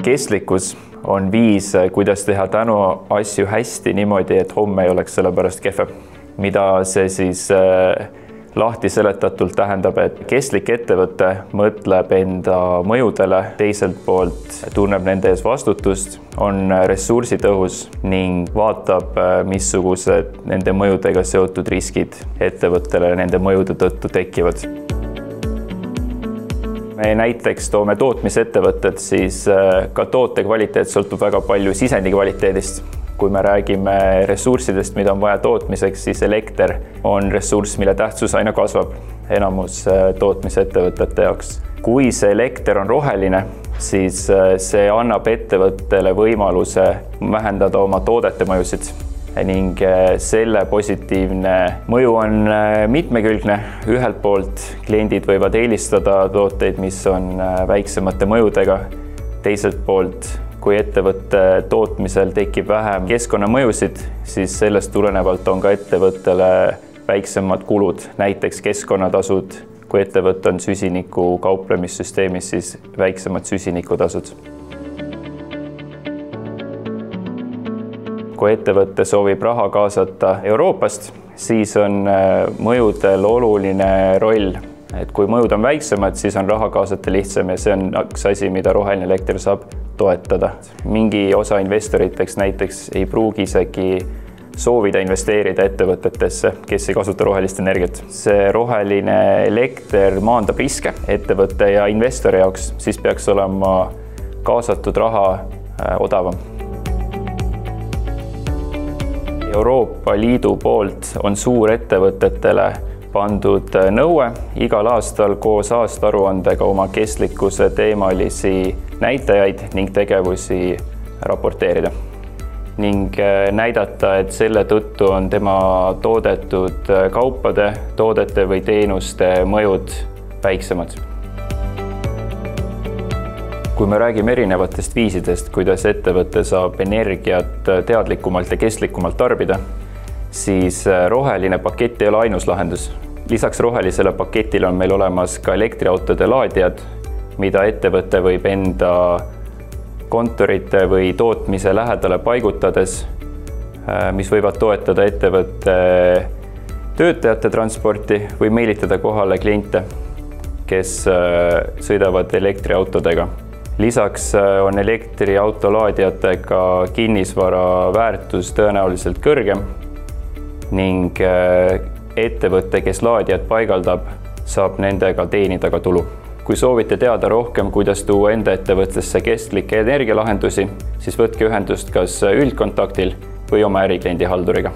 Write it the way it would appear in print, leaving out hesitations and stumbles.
Kestlikkus on viis, kuidas teha täna asju hästi niimoodi, et homme ei oleks selle pärast kehvem. Mida see siis lahti seletatult tähendab, et kestlik ettevõte mõtleb enda mõjudele, teiselt poolt tunneb nende ees vastutust, on ressursitõhus ning vaatab, missugused nende mõjudega seotud riskid ettevõttele nende mõjude tõttu tekivad. Me näiteks toome tootmisettevõtted, siis ka toote kvaliteet sõltub väga palju sisendi kvaliteedist. Kui me räägime ressurssidest, mida on vaja tootmiseks, siis elekter on ressurss, mille tähtsus aina kasvab enamus tootmisettevõtete jaoks. Kui see elekter on roheline, siis see annab ettevõttele võimaluse vähendada oma toodete mõjusid ning selle positiivne mõju on mitmekülgne. Ühelt poolt kliendid võivad eelistada tooteid, mis on väiksemate mõjudega. Teiselt poolt, kui ettevõtte tootmisel tekib vähem keskkonnamõjusid, siis sellest tulenevalt on ka ettevõttele väiksemad kulud, näiteks keskkonnatasud. Kui ettevõte on süsiniku kauplemissüsteemis, siis väiksemad süsinikutasud. Kui ettevõte soovib raha kaasata Euroopast, siis on mõjudel oluline roll. Et kui mõjud on väiksemad, siis on raha kaasata lihtsam ja see on üks asi, mida roheline elekter saab toetada. Mingi osa investoriteks näiteks ei pruugi isegi soovida investeerida ettevõtetesse, kes ei kasuta rohelist energiat. See roheline elekter maandab riske ettevõtte ja investori jaoks, siis peaks olema kaasatud raha odavam. Euroopa Liidu poolt on suurettevõtetele pandud nõue igal aastal koos aastaaruandega oma kestlikkuse teemalisi näitajaid ning tegevusi raporteerida. Ning näidata, et selle tõttu on tema toodetud kaupade, toodete või teenuste mõjud väiksemad. Kui me räägime erinevatest viisidest, kuidas ettevõte saab energiat teadlikumalt ja kestlikumalt tarbida, siis roheline pakett ei ole ainus lahendus. Lisaks rohelisele paketile on meil olemas ka elektriautode laadijad, mida ettevõte võib enda kontorite või tootmise lähedale paigutades, mis võivad toetada ettevõtte töötajate transporti või meelitada kohale kliente, kes sõidavad elektriautodega. Lisaks on elektriauto laadijatega kinnisvara väärtus tõenäoliselt kõrgem ning ettevõte, kes laadijad paigaldab, saab nendega teenida ka tulu. Kui soovite teada rohkem, kuidas tuua enda ettevõttesse kestlikke energialahendusi, siis võtke ühendust kas üldkontaktil või oma ärikliendi halduriga.